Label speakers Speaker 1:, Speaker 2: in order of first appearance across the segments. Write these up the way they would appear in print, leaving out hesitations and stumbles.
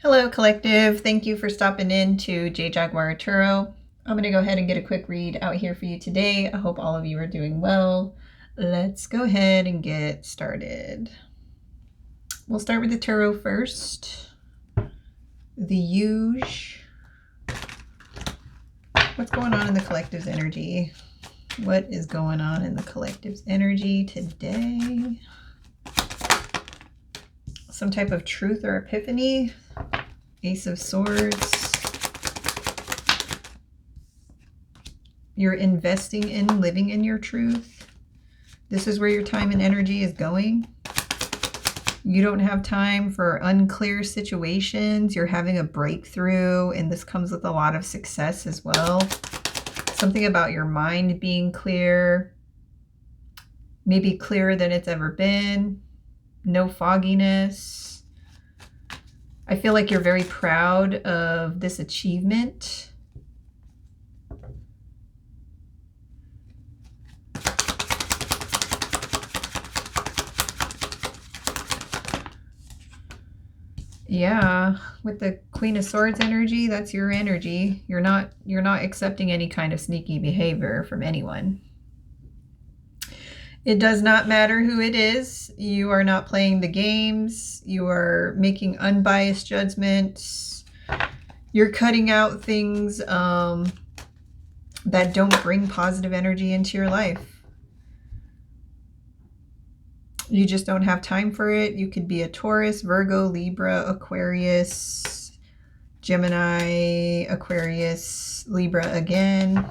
Speaker 1: Hello, collective. Thank you for stopping in to J Jaguar Tarot. I'm going to go ahead and get a quick read out here for you today. I hope all of you are doing well. Let's go ahead and get started. We'll start with the tarot first. The Huge. What's going on in the collective's energy? What is going on in the collective's energy today? Some type of truth or epiphany. Ace of Swords. You're investing in living in your truth. This is where your time and energy is going. You don't have time for unclear situations. You're having a breakthrough, and this comes with a lot of success as well. Something about your mind being clear, maybe clearer than it's ever been. No fogginess. I feel like you're very proud of this achievement. Yeah, with the Queen of Swords energy, that's your energy. You're not accepting any kind of sneaky behavior from anyone. It does not matter who it is. You are not playing the games. You are making unbiased judgments. You're cutting out things that don't bring positive energy into your life. You just don't have time for it. You could be a Taurus, Virgo, Libra, Aquarius, Gemini, Aquarius, Libra again.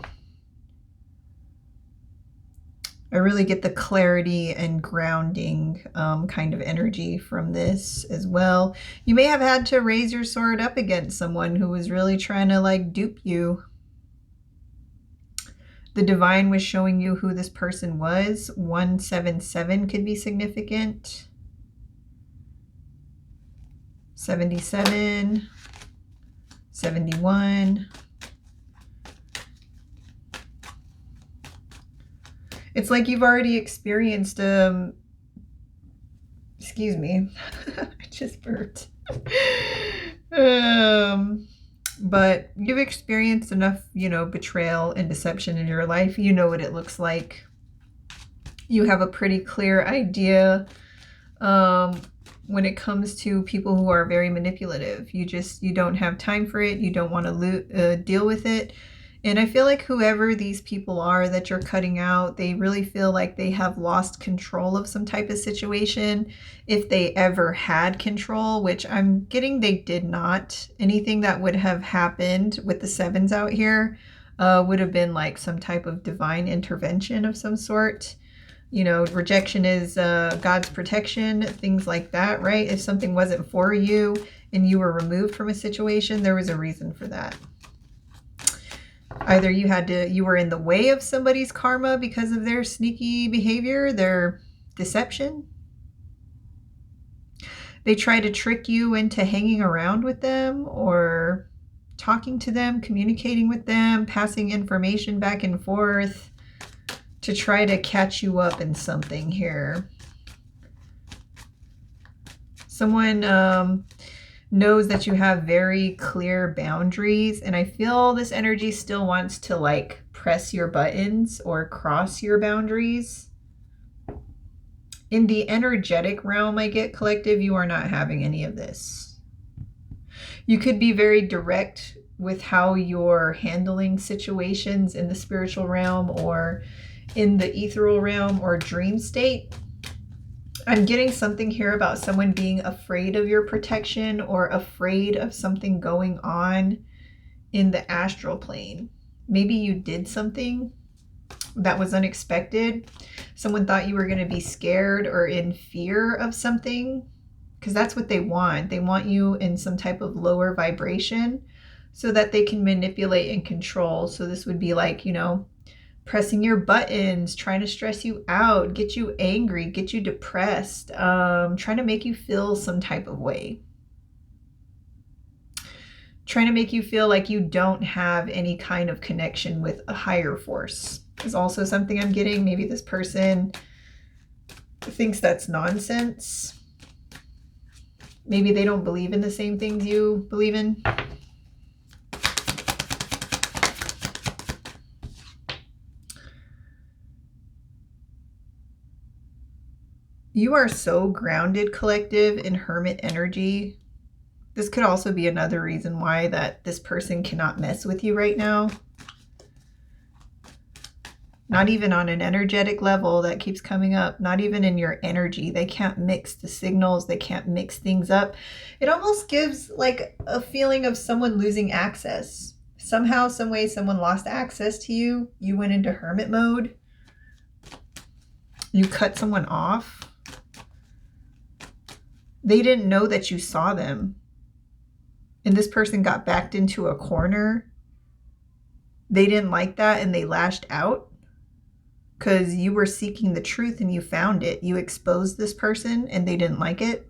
Speaker 1: I really get the clarity and grounding kind of energy from this as well. You may have had to raise your sword up against someone who was really trying to like dupe you. The divine was showing you who this person was. 177 could be significant. 77, 71. It's like you've already experienced, excuse me, I just burped. But you've experienced enough, betrayal and deception in your life. You know what it looks like. You have a pretty clear idea when it comes to people who are very manipulative. You don't have time for it. You don't want to deal with it. And I feel like whoever these people are that you're cutting out, they really feel like they have lost control of some type of situation. If they ever had control, which I'm getting they did not. Anything that would have happened with the sevens out here would have been like some type of divine intervention of some sort. Rejection is God's protection, things like that, right? If something wasn't for you and you were removed from a situation, there was a reason for that. Either you were in the way of somebody's karma because of their sneaky behavior, their deception. They try to trick you into hanging around with them or talking to them, communicating with them, passing information back and forth to try to catch you up in something here. Someone knows that you have very clear boundaries, and I feel this energy still wants to like press your buttons or cross your boundaries. In the energetic realm, I get, collective, you are not having any of this. You could be very direct with how you're handling situations in the spiritual realm or in the ethereal realm or dream state. I'm getting something here about someone being afraid of your protection or afraid of something going on in the astral plane. Maybe you did something that was unexpected. Someone thought you were going to be scared or in fear of something, because that's what they want. They want you in some type of lower vibration so that they can manipulate and control. So this would be like, pressing your buttons, trying to stress you out, get you angry, get you depressed, trying to make you feel some type of way. Trying to make you feel like you don't have any kind of connection with a higher force is also something I'm getting. Maybe this person thinks that's nonsense. Maybe they don't believe in the same things you believe in. You are so grounded, collective, in hermit energy. This could also be another reason why that this person cannot mess with you right now. Not even on an energetic level that keeps coming up. Not even in your energy. They can't mix the signals. They can't mix things up. It almost gives like a feeling of someone losing access. Somehow, some way, someone lost access to you. You went into hermit mode. You cut someone off. They didn't know that you saw them. And this person got backed into a corner. They didn't like that and they lashed out. Because you were seeking the truth and you found it. You exposed this person and they didn't like it.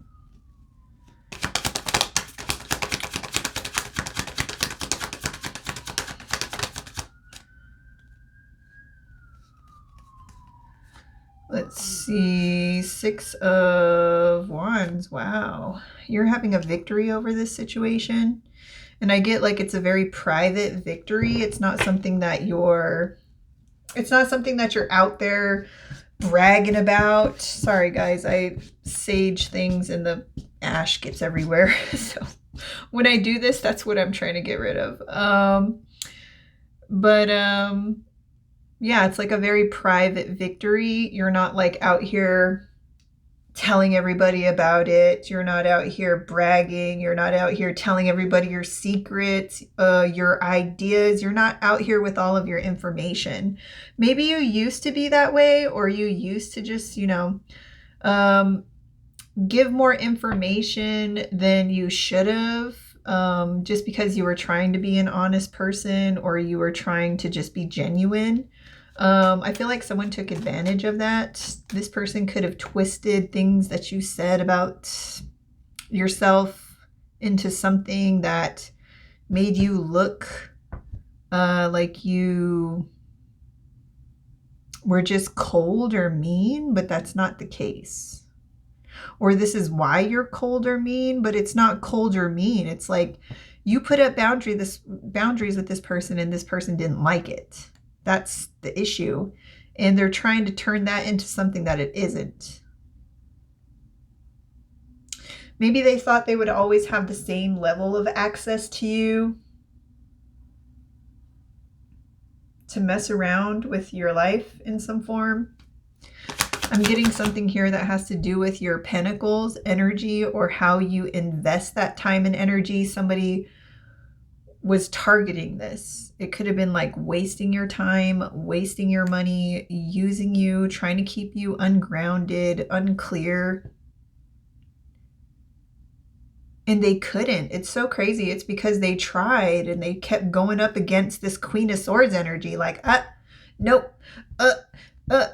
Speaker 1: Let's see. 6 of Wands. Wow. You're having a victory over this situation. And I get like it's a very private victory. It's not something that you're out there bragging about. Sorry guys, I sage things and the ash gets everywhere. So when I do this, that's what I'm trying to get rid of. Yeah, it's like a very private victory. You're not like out here telling everybody about it. You're not out here bragging. You're not out here telling everybody your secrets, your ideas. You're not out here with all of your information. Maybe you used to be that way, or you used to just, give more information than you should have, just because you were trying to be an honest person or you were trying to just be genuine. I feel like someone took advantage of that. This person could have twisted things that you said about yourself into something that made you look like you were just cold or mean, but that's not the case. Or this is why you're cold or mean, but it's not cold or mean. It's like you put up boundaries with this person and this person didn't like it. That's the issue. And they're trying to turn that into something that it isn't. Maybe they thought they would always have the same level of access to you, to mess around with your life in some form. I'm getting something here that has to do with your pentacles energy or how you invest that time and energy. Somebody was targeting this. It could have been like wasting your time, wasting your money, using you, trying to keep you ungrounded, unclear. And they couldn't. It's so crazy. It's because they tried and they kept going up against this Queen of Swords energy. Like, nope.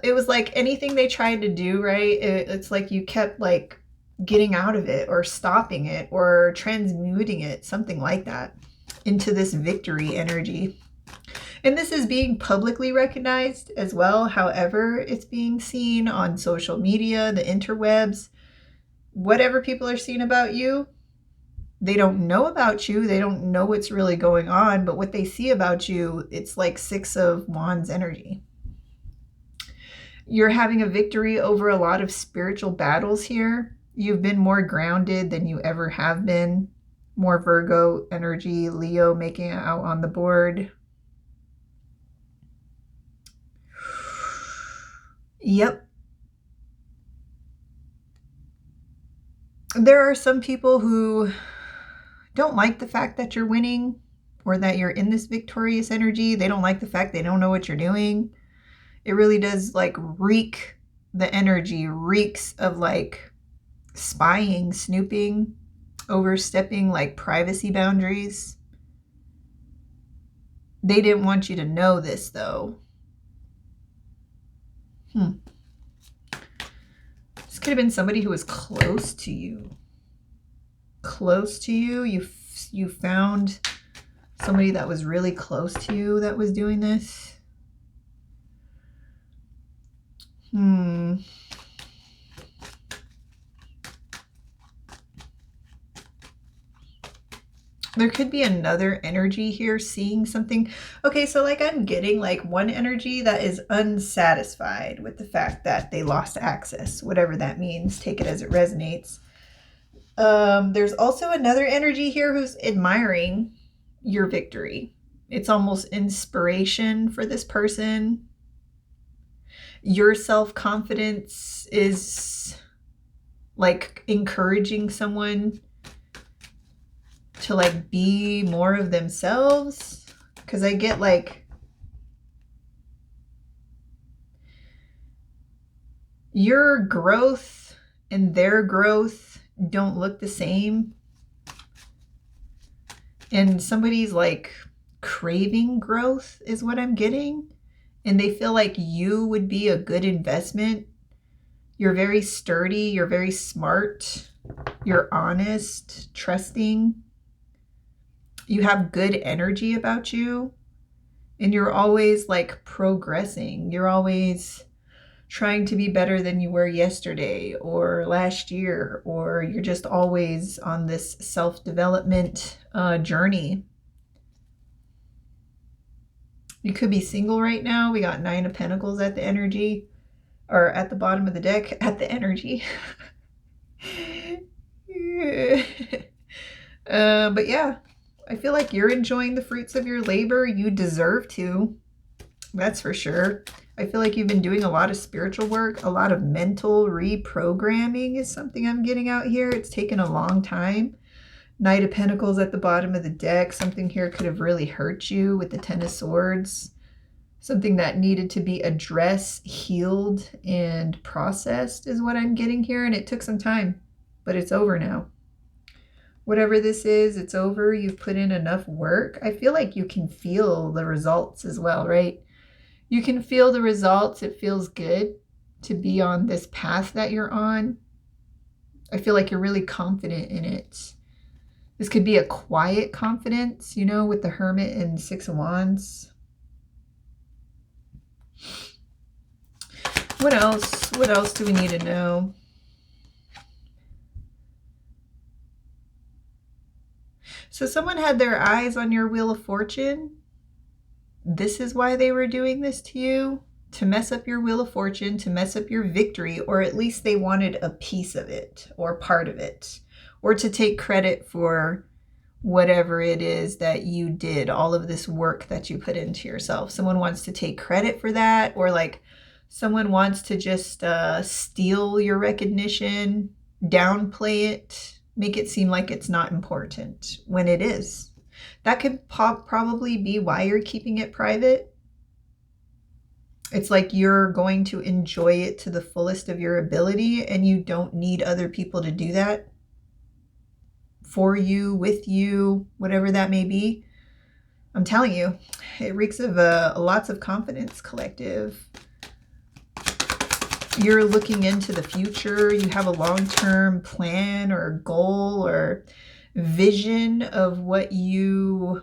Speaker 1: It was like anything they tried to do, right? It's like you kept like getting out of it or stopping it or transmuting it, something like that, into this victory energy. And this is being publicly recognized as well. However, it's being seen on social media, the interwebs, whatever people are seeing about you. They don't know about you. They don't know what's really going on. But what they see about you, it's like 6 of Wands energy. You're having a victory over a lot of spiritual battles here. You've been more grounded than you ever have been. More Virgo energy, Leo making it out on the board. Yep. There are some people who don't like the fact that you're winning or that you're in this victorious energy. They don't like the fact they don't know what you're doing. It really does like reek, the energy reeks of like spying, snooping, overstepping like privacy boundaries. They didn't want you to know this though. This could have been somebody who was close to you. Close to you. You found somebody that was really close to you that was doing this. There could be another energy here, seeing something. Okay, so like I'm getting like one energy that is unsatisfied with the fact that they lost access, whatever that means. Take it as it resonates. There's also another energy here who's admiring your victory. It's almost inspiration for this person. Your self-confidence is like encouraging someone to like be more of themselves, because I get like your growth and their growth don't look the same, and somebody's like craving growth is what I'm getting, and they feel like you would be a good investment. You're very sturdy, you're very smart, you're honest, trusting. You have good energy about you, and you're always like progressing. You're always trying to be better than you were yesterday or last year, or you're just always on this self-development journey. You could be single right now. We got 9 of Pentacles at the energy, or at the bottom of the deck at the energy. But yeah, I feel like you're enjoying the fruits of your labor. You deserve to. That's for sure. I feel like you've been doing a lot of spiritual work. A lot of mental reprogramming is something I'm getting out here. It's taken a long time. Knight of Pentacles at the bottom of the deck. Something here could have really hurt you with the Ten of Swords. Something that needed to be addressed, healed, and processed is what I'm getting here. And it took some time, but it's over now. Whatever this is, it's over. You've put in enough work. I feel like you can feel the results as well, right? You can feel the results. It feels good to be on this path that you're on. I feel like you're really confident in it. This could be a quiet confidence, you know, with the Hermit and 6 of Wands. What else? What else do we need to know? So someone had their eyes on your Wheel of Fortune. This is why they were doing this to you, to mess up your Wheel of Fortune, to mess up your victory, or at least they wanted a piece of it or part of it, or to take credit for whatever it is that you did, all of this work that you put into yourself. Someone wants to take credit for that, or like someone wants to just steal your recognition, downplay it, make it seem like it's not important when it is. That could probably be why you're keeping it private. It's like you're going to enjoy it to the fullest of your ability, and you don't need other people to do that for you, with you, whatever that may be. I'm telling you, it reeks of lots of confidence, collective. You're looking into the future. You have a long-term plan or goal or vision of what you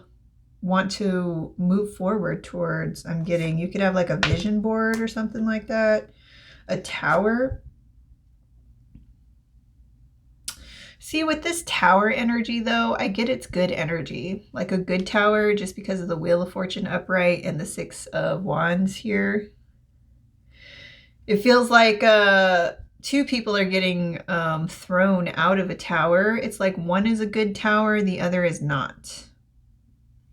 Speaker 1: want to move forward towards. I'm getting, you could have like a vision board or something like that. A tower. See, with this tower energy though, I get it's good energy. Like a good tower, just because of the Wheel of Fortune upright and the 6 of Wands here. It feels like 2 people are getting thrown out of a tower. It's like one is a good tower, the other is not.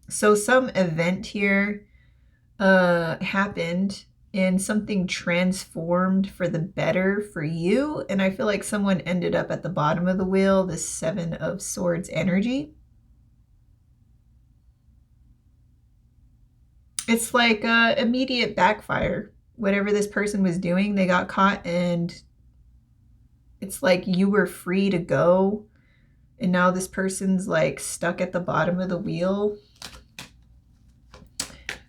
Speaker 1: So some event here happened and something transformed for the better for you. And I feel like someone ended up at the bottom of the wheel, this 7 of Swords energy. It's like immediate backfire. Whatever this person was doing, they got caught, and it's like you were free to go, and now this person's like stuck at the bottom of the wheel.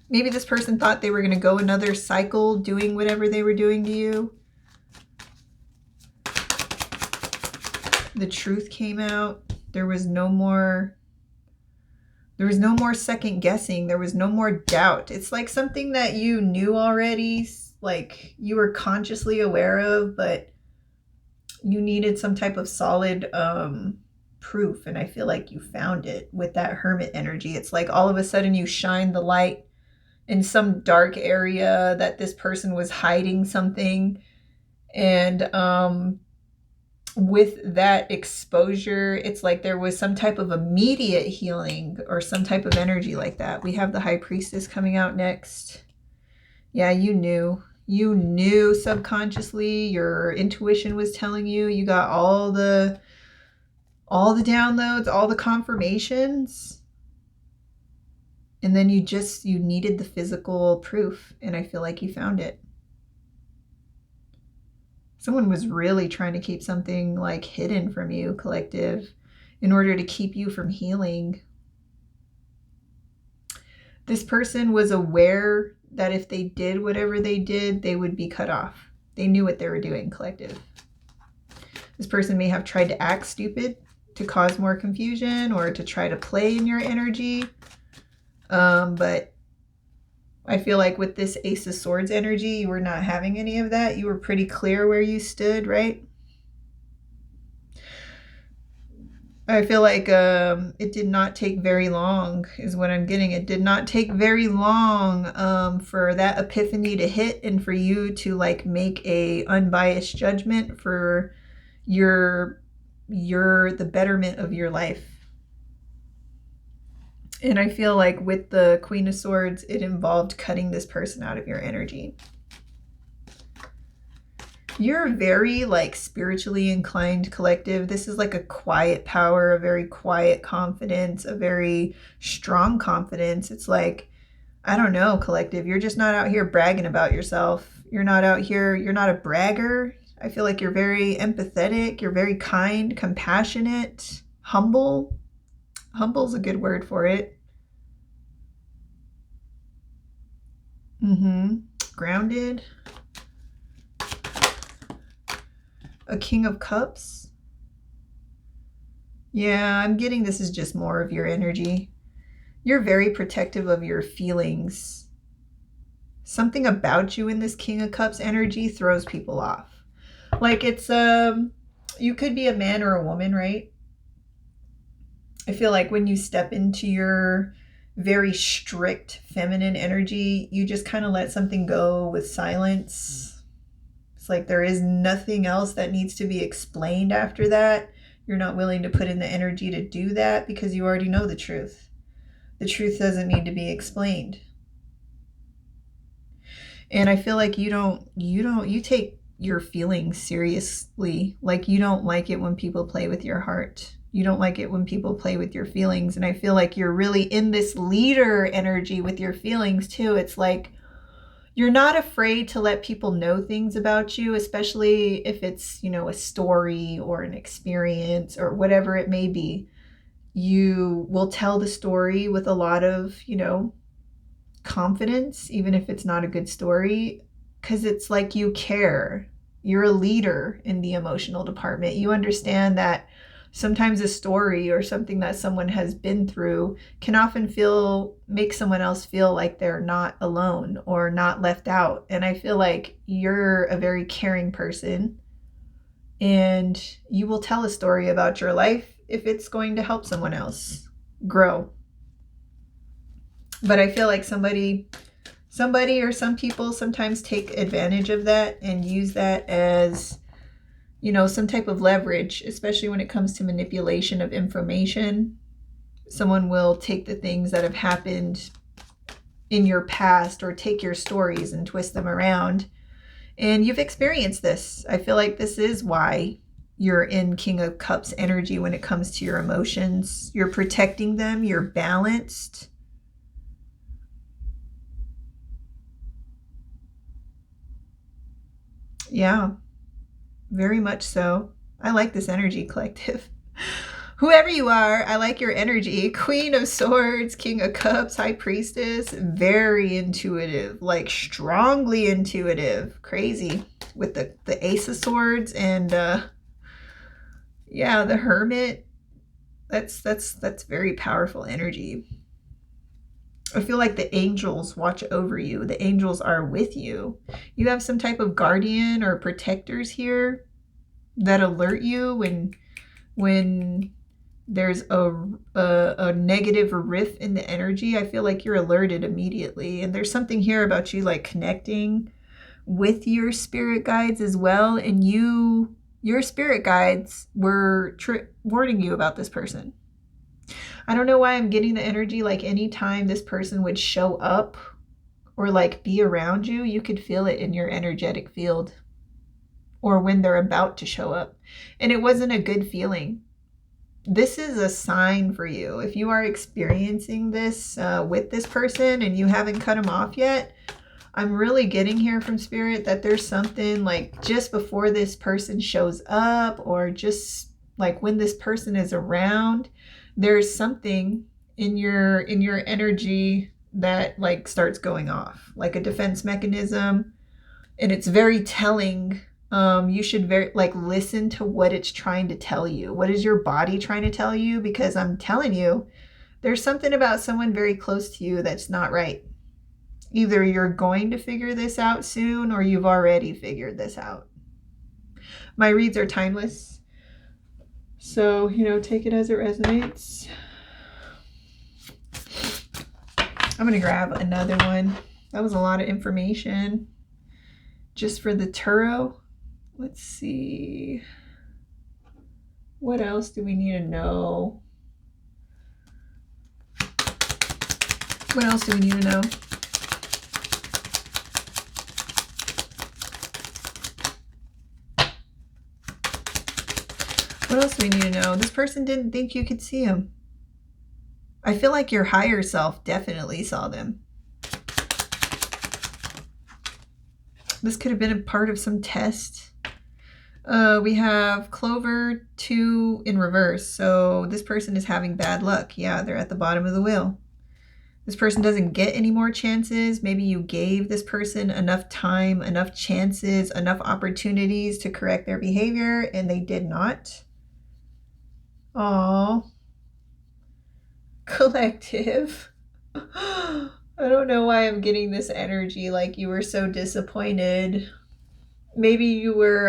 Speaker 1: Maybe this person thought they were going to go another cycle doing whatever they were doing to you. The truth came out. There was no more second guessing. There was no more doubt. It's like something that you knew already, like you were consciously aware of, but you needed some type of solid proof, and I feel like you found it with that Hermit energy. It's like all of a sudden you shine the light in some dark area that this person was hiding something, and with that exposure, it's like there was some type of immediate healing or some type of energy like that. We have the High Priestess coming out next. Yeah, you knew subconsciously, your intuition was telling you. You got all the downloads, all the confirmations. And then you needed the physical proof, and I feel like you found it. Someone was really trying to keep something like hidden from you, collective, in order to keep you from healing. This person was aware that if they did whatever they did, they would be cut off. They knew what they were doing, collective. This person may have tried to act stupid to cause more confusion or to try to play in your energy. But I feel like with this Ace of Swords energy, you were not having any of that. You were pretty clear where you stood, right? I feel like it did not take very long is what I'm getting. It did not take very long for that epiphany to hit and for you to like make a unbiased judgment for the betterment of your life. And I feel like with the Queen of Swords, it involved cutting this person out of your energy. You're very like spiritually inclined, collective. This is like a quiet power, a very quiet confidence, a very strong confidence. It's like, I don't know, collective. You're just not out here bragging about yourself. You're not out here. You're not a bragger. I feel like you're very empathetic. You're very kind, compassionate, humble. Humble's a good word for it. Grounded. A King of Cups. Yeah, I'm getting this is just more of your energy. You're very protective of your feelings. Something about you in this King of Cups energy throws people off. Like it's, you could be a man or a woman, right? I feel like when you step into your very strict feminine energy, you just kind of let something go with silence. It's like there is nothing else that needs to be explained after that. You're not willing to put in the energy to do that because you already know the truth. The truth doesn't need to be explained. And I feel like you take your feelings seriously. Like you don't like it when people play with your heart. You don't like it when people play with your feelings. And I feel like you're really in this leader energy with your feelings too. It's like you're not afraid to let people know things about you, especially if it's, a story or an experience or whatever it may be. You will tell the story with a lot of, confidence, even if it's not a good story, because it's like you care. You're a leader in the emotional department. You understand that sometimes a story or something that someone has been through can often make someone else feel like they're not alone or not left out. And I feel like you're a very caring person and you will tell a story about your life if it's going to help someone else grow. But I feel like somebody or some people sometimes take advantage of that and use that as, some type of leverage, especially when it comes to manipulation of information. Someone will take the things that have happened in your past or take your stories and twist them around. And you've experienced this. I feel like this is why you're in King of Cups energy when it comes to your emotions. You're protecting them. You're balanced. Yeah, very much so. I like this energy, collective. Whoever you are, I like your energy. Queen of Swords, King of Cups, High Priestess, very intuitive, like strongly intuitive, crazy with the Ace of Swords and yeah, the Hermit. That's very powerful energy. I feel like the angels watch over you. The angels are with you. You have some type of guardian or protectors here that alert you when there's a negative riff in the energy, I feel like you're alerted immediately. And there's something here about you like connecting with your spirit guides as well. And your spirit guides were warning you about this person. I don't know why I'm getting the energy like anytime this person would show up or like be around you, you could feel it in your energetic field or when they're about to show up. And it wasn't a good feeling. This is a sign for you. If you are experiencing this with this person and you haven't cut them off yet, I'm really getting here from Spirit that there's something like just before this person shows up or just like when this person is around, there's something in your energy that like starts going off like a defense mechanism. And it's very telling. You should very like listen to what it's trying to tell you. What is your body trying to tell you? Because I'm telling you, there's something about someone very close to you that's not right. Either you're going to figure this out soon or you've already figured this out. My reads are timeless. So, take it as it resonates. I'm going to grab another one. That was a lot of information just for the tarot. Let's see. What else do we need to know? What else do we need to know? What else do we need to know? This person didn't think you could see him. I feel like your higher self definitely saw them. This could have been a part of some test. We have Clover 2 in reverse. So this person is having bad luck. Yeah, they're at the bottom of the wheel. This person doesn't get any more chances. Maybe you gave this person enough time, enough chances, enough opportunities to correct their behavior, and they did not. Aww. Collective. I don't know why I'm getting this energy like you were so disappointed. Maybe you were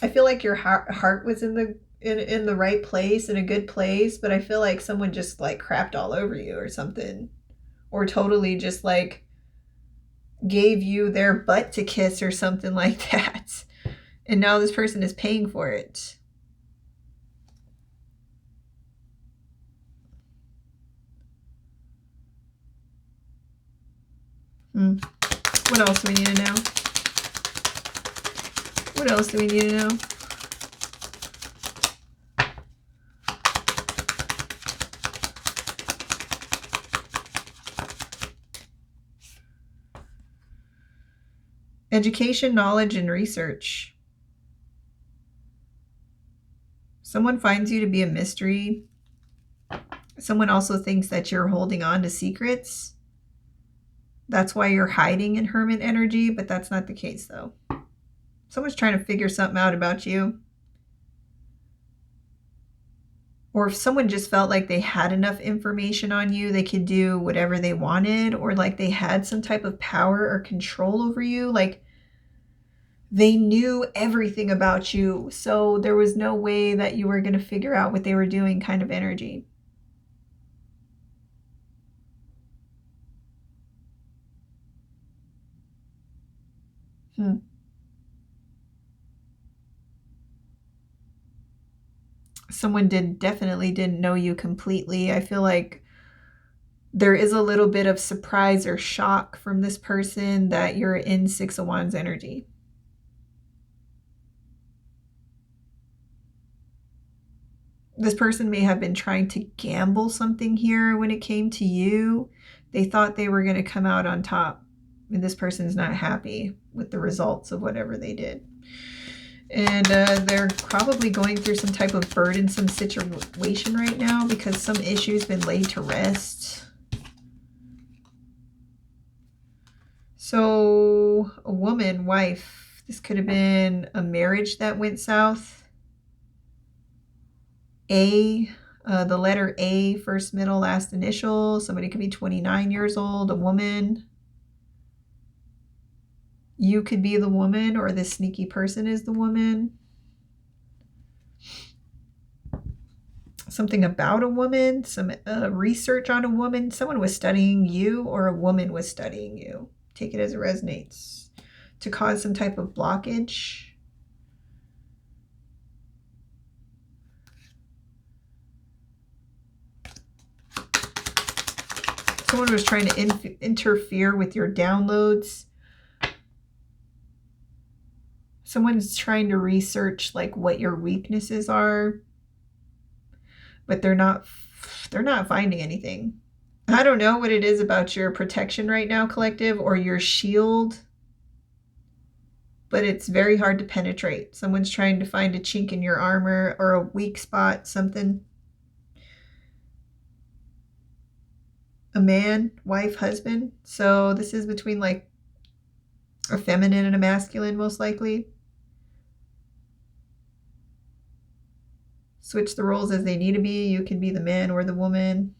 Speaker 1: I feel like your heart was in the right place, in a good place, but I feel like someone just like crapped all over you or something, or totally just like gave you their butt to kiss or something like that, and now this person is paying for it. What else do we need to know? What else do we need to know? Education, knowledge, and research. Someone finds you to be a mystery. Someone also thinks that you're holding on to secrets. That's why you're hiding in hermit energy, but that's not the case though. Someone's trying to figure something out about you. Or if someone just felt like they had enough information on you, they could do whatever they wanted, or like they had some type of power or control over you. Like they knew everything about you, so there was no way that you were going to figure out what they were doing kind of energy. Someone definitely didn't know you completely. I feel like there is a little bit of surprise or shock from this person that you're in Six of Wands energy. This person may have been trying to gamble something here when it came to you. They thought they were going to come out on top, and this person's not happy with the results of whatever they did. And they're probably going through some type of burdensome situation right now because some issue's been laid to rest. So a woman, wife, this could have been a marriage that went south. The letter A, first, middle, last initial. Somebody could be 29 years old, a woman. You could be the woman, or this sneaky person is the woman. something about a woman, some research on a woman. Someone was studying you or a woman was studying you. Take it as it resonates. To cause some type of blockage. Someone was trying to interfere with your downloads. Someone's trying to research like what your weaknesses are, but they're not finding anything. I don't know what it is about your protection right now, collective, or your shield, but it's very hard to penetrate. Someone's trying to find a chink in your armor or a weak spot, something. A man, wife, husband. So this is between like a feminine and a masculine, most likely. Switch the roles as they need to be. You can be the man or the woman.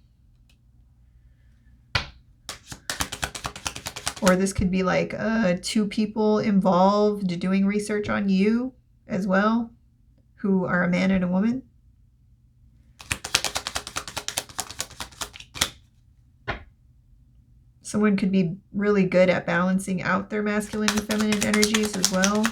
Speaker 1: Or this could be like two people involved doing research on you as well, who are a man and a woman. Someone could be really good at balancing out their masculine and feminine energies as well.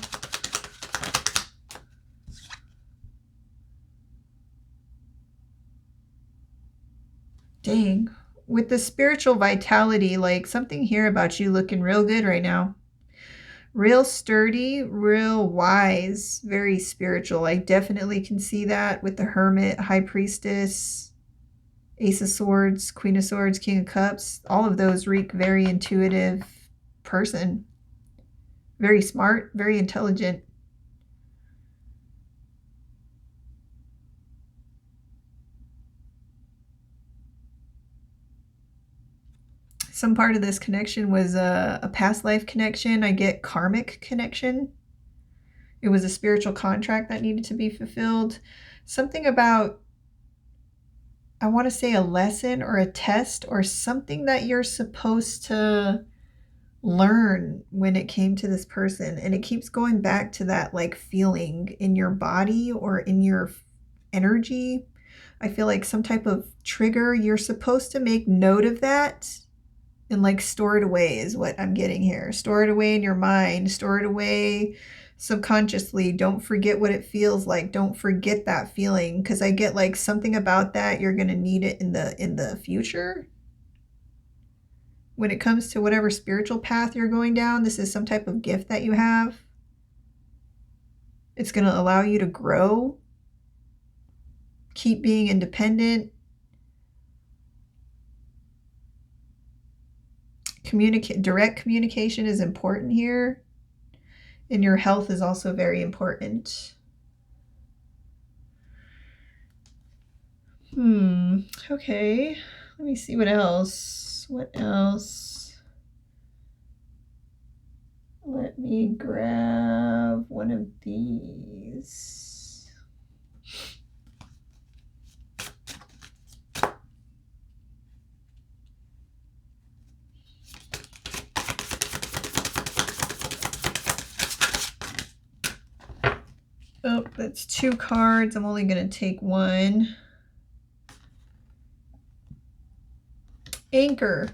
Speaker 1: Dang. With the spiritual vitality, like something here about you looking real good right now. Real sturdy, real wise, very spiritual. I definitely can see that with the Hermit, High Priestess, Ace of Swords, Queen of Swords, King of Cups. All of those reek very intuitive person. Very smart, very intelligent. Some part of this connection was a past life connection. I get karmic connection. It was a spiritual contract that needed to be fulfilled. Something about, I want to say a lesson or a test or something that you're supposed to learn when it came to this person. And it keeps going back to that like feeling in your body or in your energy. I feel like some type of trigger. You're supposed to make note of that and like store it away is what I'm getting here. Store it away in your mind. Store it away subconsciously. Don't forget what it feels like. Don't forget that feeling, because I get like something about that. You're going to need it in the future. When it comes to whatever spiritual path you're going down, this is some type of gift that you have. It's going to allow you to grow. Keep being independent. Direct communication is important here. And your health is also very important. Okay. Let me see what else. What else? Let me grab one of these. Oh, that's 2 cards. I'm only going to take 1. Anchor.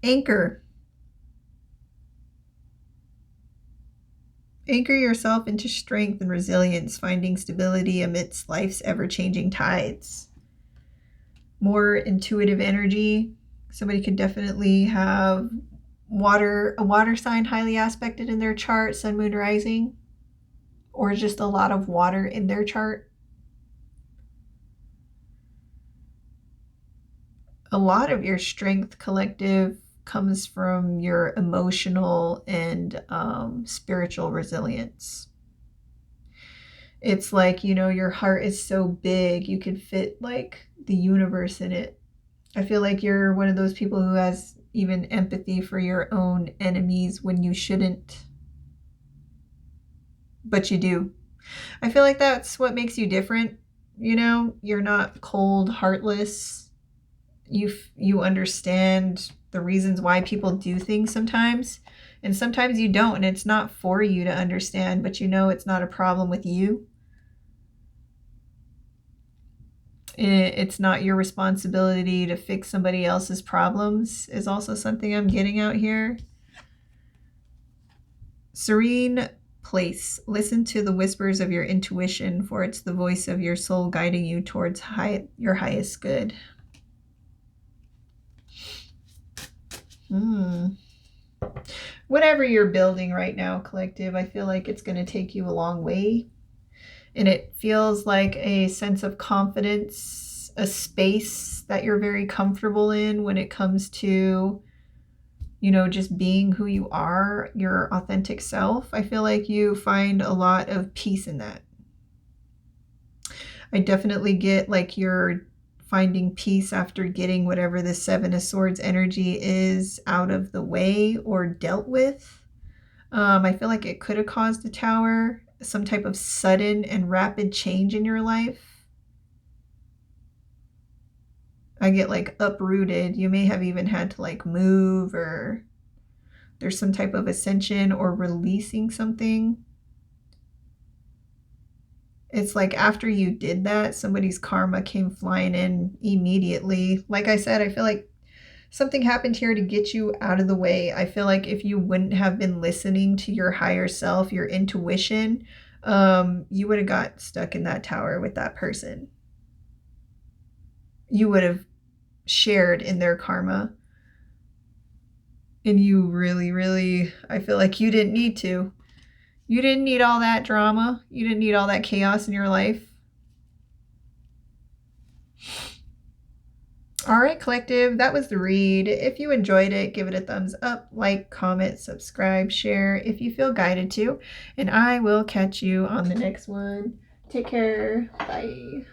Speaker 1: Anchor. Anchor yourself into strength and resilience, finding stability amidst life's ever-changing tides. More intuitive energy. Somebody could definitely have a water sign highly aspected in their chart, sun, moon, rising, or just a lot of water in their chart. A lot of your strength, collective, comes from your emotional and spiritual resilience. It's like, you know, your heart is so big, you could fit like the universe in it. I feel like you're one of those people who has even empathy for your own enemies when you shouldn't. But you do. I feel like that's what makes you different. You know, you're not cold, heartless. You understand the reasons why people do things sometimes. And sometimes you don't, and it's not for you to understand, but you know it's not a problem with you. It's not your responsibility to fix somebody else's problems is also something I'm getting out here. Serene place. Listen to the whispers of your intuition, for it's the voice of your soul guiding you towards your highest good. Whatever you're building right now, collective, I feel like it's going to take you a long way. And it feels like a sense of confidence, a space that you're very comfortable in when it comes to, you know, just being who you are, your authentic self. I feel like you find a lot of peace in that. I definitely get like you're finding peace after getting whatever the Seven of Swords energy is out of the way or dealt with. I feel like it could have caused a tower, some type of sudden and rapid change in your life. I get like uprooted. You may have even had to like move, or there's some type of ascension or releasing something. It's like after you did that, somebody's karma came flying in immediately. Like I said, I feel like something happened here to get you out of the way. I feel like if you wouldn't have been listening to your higher self, your intuition, you would have got stuck in that tower with that person. You would have shared in their karma. And you really, I feel like you didn't need to. You didn't need all that drama. You didn't need all that chaos in your life. All right, collective, that was the read. If you enjoyed it, give it a thumbs up, like, comment, subscribe, share if you feel guided to, and I will catch you on the next one. Take care. Bye.